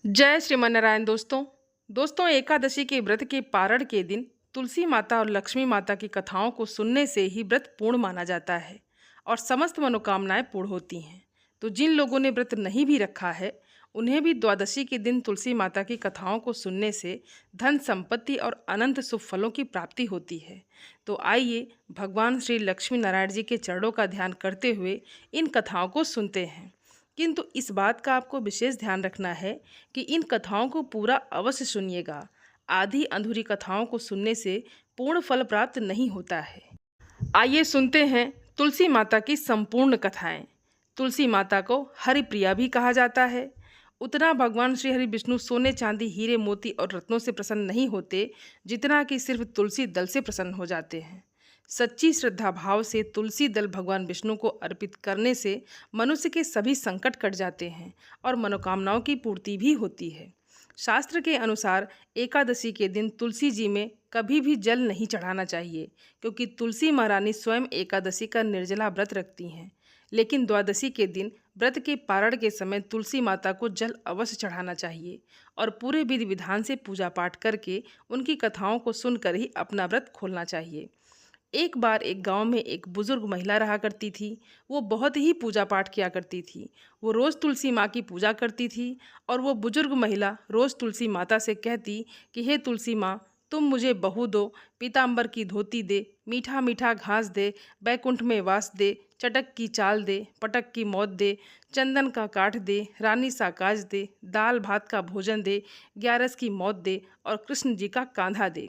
जय श्रीमन्नारायण दोस्तों। एकादशी के व्रत के पारण के दिन तुलसी माता और लक्ष्मी माता की कथाओं को सुनने से ही व्रत पूर्ण माना जाता है और समस्त मनोकामनाएं पूर्ण होती हैं। तो जिन लोगों ने व्रत नहीं भी रखा है उन्हें भी द्वादशी के दिन तुलसी माता की कथाओं को सुनने से धन संपत्ति और अनंत शुभ फलों की प्राप्ति होती है। तो आइए भगवान श्री लक्ष्मी नारायण जी के चरणों का ध्यान करते हुए इन कथाओं को सुनते हैं। किंतु इस बात का आपको विशेष ध्यान रखना है कि इन कथाओं को पूरा अवश्य सुनिएगा। आधी अधूरी कथाओं को सुनने से पूर्ण फल प्राप्त नहीं होता है। आइए सुनते हैं तुलसी माता की संपूर्ण कथाएं। तुलसी माता को हरिप्रिया भी कहा जाता है। उतना भगवान श्री हरि विष्णु सोने चांदी हीरे मोती और रत्नों से प्रसन्न नहीं होते जितना कि सिर्फ तुलसी दल से प्रसन्न हो जाते हैं। सच्ची श्रद्धा भाव से तुलसी दल भगवान विष्णु को अर्पित करने से मनुष्य के सभी संकट कट जाते हैं और मनोकामनाओं की पूर्ति भी होती है। शास्त्र के अनुसार एकादशी के दिन तुलसी जी में कभी भी जल नहीं चढ़ाना चाहिए, क्योंकि तुलसी महारानी स्वयं एकादशी का निर्जला व्रत रखती हैं। लेकिन द्वादशी के दिन व्रत के पारण के समय तुलसी माता को जल अवश्य चढ़ाना चाहिए और पूरे विधि विधान से पूजा पाठ करके उनकी कथाओं को सुनकर ही अपना व्रत खोलना चाहिए। एक बार एक गांव में एक बुजुर्ग महिला रहा करती थी। वो बहुत ही पूजा पाठ किया करती थी। वो रोज़ तुलसी माँ की पूजा करती थी और वो बुजुर्ग महिला रोज़ तुलसी माता से कहती कि हे तुलसी माँ, तुम मुझे बहू दो, पीताम्बर की धोती दे, मीठा मीठा घास दे, बैकुंठ में वास दे, चटक की चाल दे, पटक की मौत दे, चंदन का काठ दे, रानी सा काज दे, दाल भात का भोजन दे, ग्यारस की मौत दे और कृष्ण जी का कांधा दे।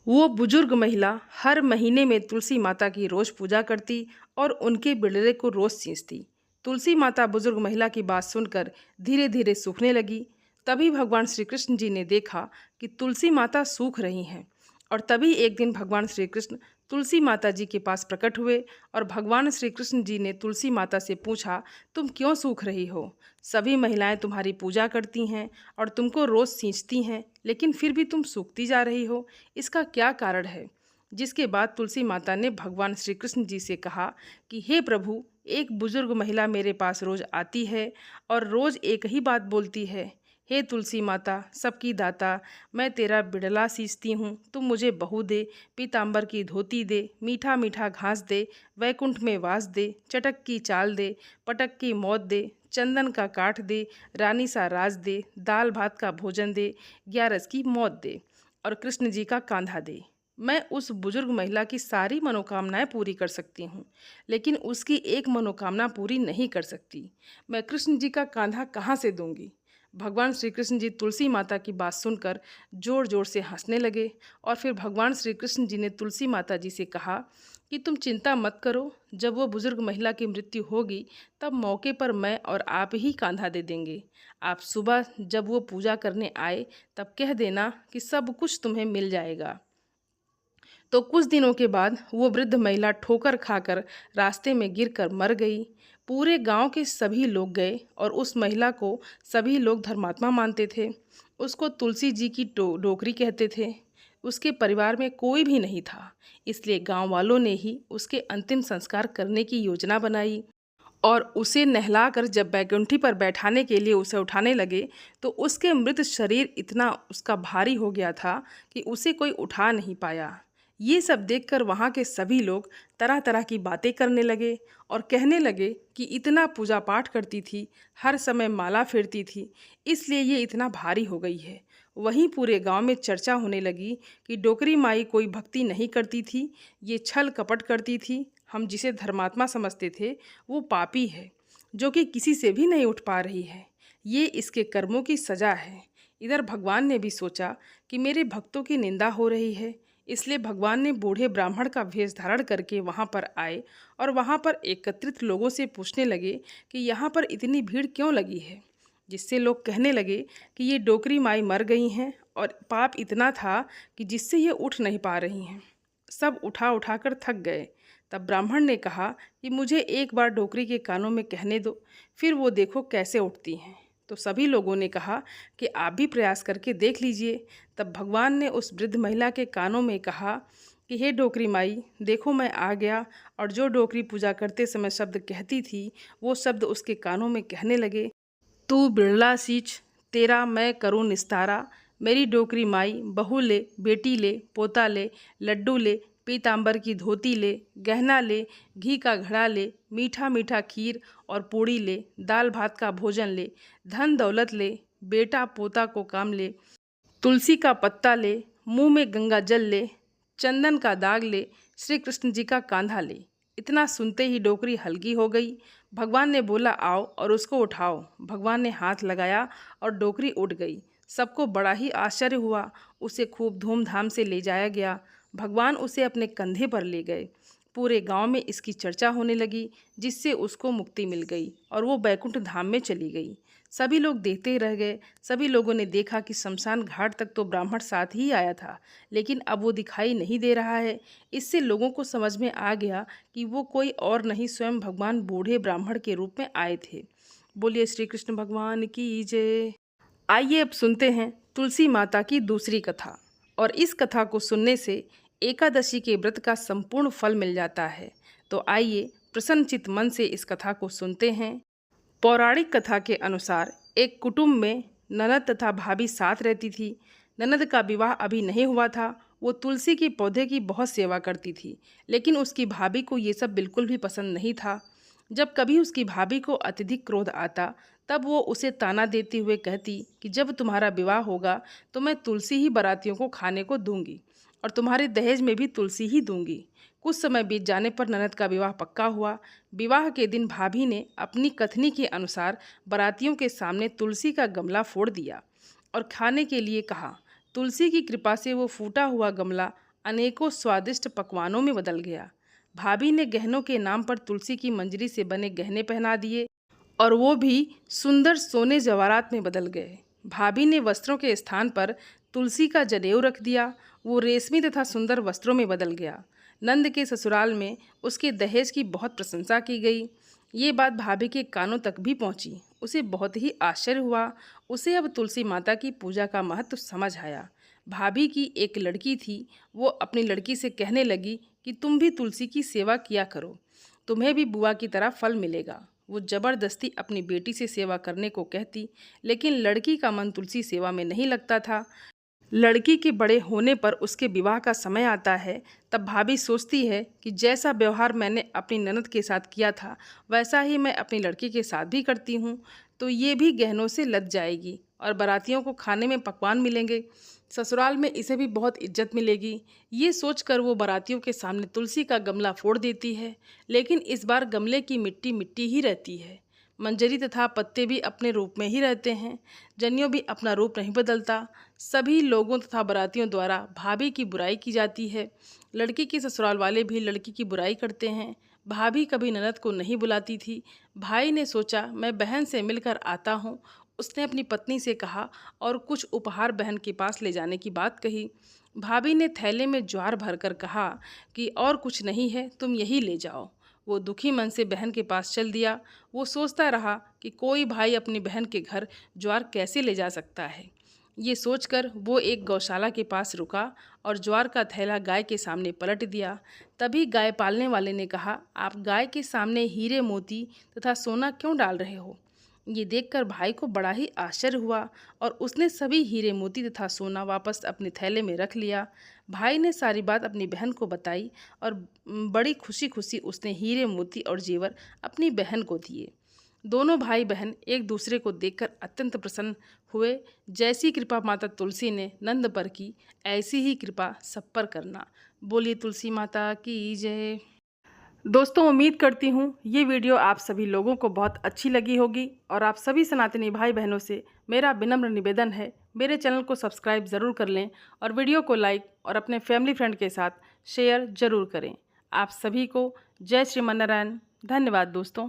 वो बुजुर्ग महिला हर महीने में तुलसी माता की रोज पूजा करती और उनके बिड़ले को रोज सींचती। तुलसी माता बुजुर्ग महिला की बात सुनकर धीरे धीरे सूखने लगी। तभी भगवान श्री कृष्ण जी ने देखा कि तुलसी माता सूख रही हैं और तभी एक दिन भगवान श्री कृष्ण तुलसी माता जी के पास प्रकट हुए और भगवान श्री कृष्ण जी ने तुलसी माता से पूछा, तुम क्यों सूख रही हो? सभी महिलाएं तुम्हारी पूजा करती हैं और तुमको रोज़ सींचती हैं, लेकिन फिर भी तुम सूखती जा रही हो, इसका क्या कारण है? जिसके बाद तुलसी माता ने भगवान श्री कृष्ण जी से कहा कि हे प्रभु, एक बुजुर्ग महिला मेरे पास रोज़ आती है और रोज़ एक ही बात बोलती है, हे तुलसी माता सबकी दाता, मैं तेरा बिड़ला सींचती हूँ, तुम मुझे बहू दे, पीताम्बर की धोती दे, मीठा मीठा घास दे, वैकुंठ में वास दे, चटक की चाल दे, पटक की मौत दे, चंदन का काठ दे, रानी सा राज दे, दाल भात का भोजन दे, ग्यारस की मौत दे और कृष्ण जी का कांधा दे। मैं उस बुजुर्ग महिला की सारी मनोकामनाएं पूरी कर सकती हूँ, लेकिन उसकी एक मनोकामना पूरी नहीं कर सकती। मैं कृष्ण जी का कांधा कहाँ से दूंगी? भगवान श्री कृष्ण जी तुलसी माता की बात सुनकर जोर जोर से हंसने लगे और फिर भगवान श्री कृष्ण जी ने तुलसी माता जी से कहा कि तुम चिंता मत करो, जब वो बुजुर्ग महिला की मृत्यु होगी तब मौके पर मैं और आप ही कांधा दे देंगे। आप सुबह जब वो पूजा करने आए तब कह देना कि सब कुछ तुम्हें मिल जाएगा। तो कुछ दिनों के बाद वो वृद्ध महिला ठोकर खाकर रास्ते में गिरकर मर गई। पूरे गांव के सभी लोग गए और उस महिला को सभी लोग धर्मात्मा मानते थे। उसको तुलसी जी की डोकरी कहते थे। उसके परिवार में कोई भी नहीं था, इसलिए गांव वालों ने ही उसके अंतिम संस्कार करने की योजना बनाई और उसे नहलाकर जब बैकुंठी पर बैठाने के लिए उसे उठाने लगे तो उसके मृत शरीर इतना उसका भारी हो गया था कि उसे कोई उठा नहीं पाया। ये सब देखकर वहाँ के सभी लोग तरह तरह की बातें करने लगे और कहने लगे कि इतना पूजा पाठ करती थी, हर समय माला फेरती थी, इसलिए ये इतना भारी हो गई है। वहीं पूरे गांव में चर्चा होने लगी कि डोकरी माई कोई भक्ति नहीं करती थी, ये छल कपट करती थी। हम जिसे धर्मात्मा समझते थे वो पापी है, जो कि किसी से भी नहीं उठ पा रही है। ये इसके कर्मों की सजा है। इधर भगवान ने भी सोचा कि मेरे भक्तों की निंदा हो रही है, इसलिए भगवान ने बूढ़े ब्राह्मण का वेश धारण करके वहाँ पर आए और वहाँ पर एकत्रित लोगों से पूछने लगे कि यहाँ पर इतनी भीड़ क्यों लगी है। जिससे लोग कहने लगे कि ये डोकरी माई मर गई हैं और पाप इतना था कि जिससे ये उठ नहीं पा रही हैं। सब उठा उठा कर थक गए। तब ब्राह्मण ने कहा कि मुझे एक बार डोकरी के कानों में कहने दो, फिर वो देखो कैसे उठती हैं। तो सभी लोगों ने कहा कि आप भी प्रयास करके देख लीजिए। तब भगवान ने उस वृद्ध महिला के कानों में कहा कि हे डोकरी माई, देखो मैं आ गया। और जो डोकरी पूजा करते समय शब्द कहती थी वो शब्द उसके कानों में कहने लगे, तू बिरला सींच, तेरा मैं करूँ निस्तारा, मेरी डोकरी माई, बहू ले, बेटी ले, पोता ले, लड्डू ले, पीतांबर की धोती ले, गहना ले, घी का घड़ा ले, मीठा मीठा खीर और पूड़ी ले, दाल भात का भोजन ले, धन दौलत ले, बेटा पोता को काम ले, तुलसी का पत्ता ले, मुंह में गंगा जल ले, चंदन का दाग ले, श्री कृष्ण जी का कांधा ले। इतना सुनते ही डोकरी हल्की हो गई। भगवान ने बोला आओ और उसको उठाओ। भगवान ने हाथ लगाया और डोकरी उठ गई। सबको बड़ा ही आश्चर्य हुआ। उसे खूब धूमधाम से ले जाया गया। भगवान उसे अपने कंधे पर ले गए। पूरे गांव में इसकी चर्चा होने लगी, जिससे उसको मुक्ति मिल गई और वो बैकुंठ धाम में चली गई। सभी लोग देखते ही रह गए। सभी लोगों ने देखा कि शमशान घाट तक तो ब्राह्मण साथ ही आया था, लेकिन अब वो दिखाई नहीं दे रहा है। इससे लोगों को समझ में आ गया कि वो कोई और नहीं, स्वयं भगवान बूढ़े ब्राह्मण के रूप में आए थे। बोलिए श्री कृष्ण भगवान की जय। आइए अब सुनते हैं तुलसी माता की दूसरी कथा। और इस कथा को सुनने से एकादशी के व्रत का संपूर्ण फल मिल जाता है। तो आइए प्रसन्नचित्त मन से इस कथा को सुनते हैं। पौराणिक कथा के अनुसार एक कुटुंब में ननद तथा भाभी साथ रहती थी। ननद का विवाह अभी नहीं हुआ था। वो तुलसी के पौधे की बहुत सेवा करती थी, लेकिन उसकी भाभी को ये सब बिल्कुल भी पसंद नहीं था। जब कभी उसकी भाभी को अत्यधिक क्रोध आता, तब वो उसे ताना देते हुए कहती कि जब तुम्हारा विवाह होगा तो मैं तुलसी ही बारातियों को खाने को दूंगी और तुम्हारे दहेज में भी तुलसी ही दूंगी। कुछ समय बीत जाने पर ननद का विवाह पक्का हुआ। विवाह के दिन भाभी ने अपनी कथनी के अनुसार बारातियों के सामने तुलसी का गमला फोड़ दिया और खाने के लिए कहा। तुलसी की कृपा से वो फूटा हुआ गमला अनेकों स्वादिष्ट पकवानों में बदल गया। भाभी ने गहनों के नाम पर तुलसी की मंजरी से बने गहने पहना दिए और वो भी सुंदर सोने जवाहरात में बदल गए। भाभी ने वस्त्रों के स्थान पर तुलसी का जनेऊ रख दिया। वो रेशमी तथा सुंदर वस्त्रों में बदल गया। नंद के ससुराल में उसके दहेज की बहुत प्रशंसा की गई। ये बात भाभी के कानों तक भी पहुंची। उसे बहुत ही आश्चर्य हुआ। उसे अब तुलसी माता की पूजा का महत्व समझ आया। भाभी की एक लड़की थी। वो अपनी लड़की से कहने लगी कि तुम भी तुलसी की सेवा किया करो, तुम्हें भी बुआ की तरह फल मिलेगा। वो जबरदस्ती अपनी बेटी से सेवा करने को कहती, लेकिन लड़की का मन तुलसी सेवा में नहीं लगता था। लड़की के बड़े होने पर उसके विवाह का समय आता है, तब भाभी सोचती है कि जैसा व्यवहार मैंने अपनी ननद के साथ किया था, वैसा ही मैं अपनी लड़की के साथ भी करती हूँ, तो ये भी गहनों से लद जाएगी और बारातियों को खाने में पकवान मिलेंगे। ससुराल में इसे भी बहुत इज्जत मिलेगी। ये सोचकर वो बारातियों के सामने तुलसी का गमला फोड़ देती है, लेकिन इस बार गमले की मिट्टी मिट्टी ही रहती है। मंजरी तथा पत्ते भी अपने रूप में ही रहते हैं। जनेऊ भी अपना रूप नहीं बदलता। सभी लोगों तथा बारातियों द्वारा भाभी की बुराई की जाती है। लड़की के ससुराल वाले भी लड़की की बुराई करते हैं। भाभी कभी ननद को नहीं बुलाती थी। भाई ने सोचा मैं बहन से मिलकर आता हूँ। उसने अपनी पत्नी से कहा और कुछ उपहार बहन के पास ले जाने की बात कही। भाभी ने थैले में ज्वार भरकर कहा कि और कुछ नहीं है, तुम यही ले जाओ। वो दुखी मन से बहन के पास चल दिया। वो सोचता रहा कि कोई भाई अपनी बहन के घर ज्वार कैसे ले जा सकता है। ये सोचकर वो एक गौशाला के पास रुका और ज्वार का थैला गाय के सामने पलट दिया। तभी गाय पालने वाले ने कहा, आप गाय के सामने हीरे मोती तथा सोना क्यों डाल रहे हो? ये देखकर भाई को बड़ा ही आश्चर्य हुआ और उसने सभी हीरे मोती तथा सोना वापस अपने थैले में रख लिया। भाई ने सारी बात अपनी बहन को बताई और बड़ी खुशी खुशी उसने हीरे मोती और जेवर अपनी बहन को दिए। दोनों भाई बहन एक दूसरे को देखकर अत्यंत प्रसन्न हुए। जैसी कृपा माता तुलसी ने नंद पर की, ऐसी ही कृपा सब पर करना। बोलिए तुलसी माता की जय। दोस्तों, उम्मीद करती हूँ ये वीडियो आप सभी लोगों को बहुत अच्छी लगी होगी और आप सभी सनातनी भाई बहनों से मेरा विनम्र निवेदन है, मेरे चैनल को सब्सक्राइब ज़रूर कर लें और वीडियो को लाइक और अपने फैमिली फ्रेंड के साथ शेयर ज़रूर करें। आप सभी को जय श्रीमन नारायण। धन्यवाद दोस्तों।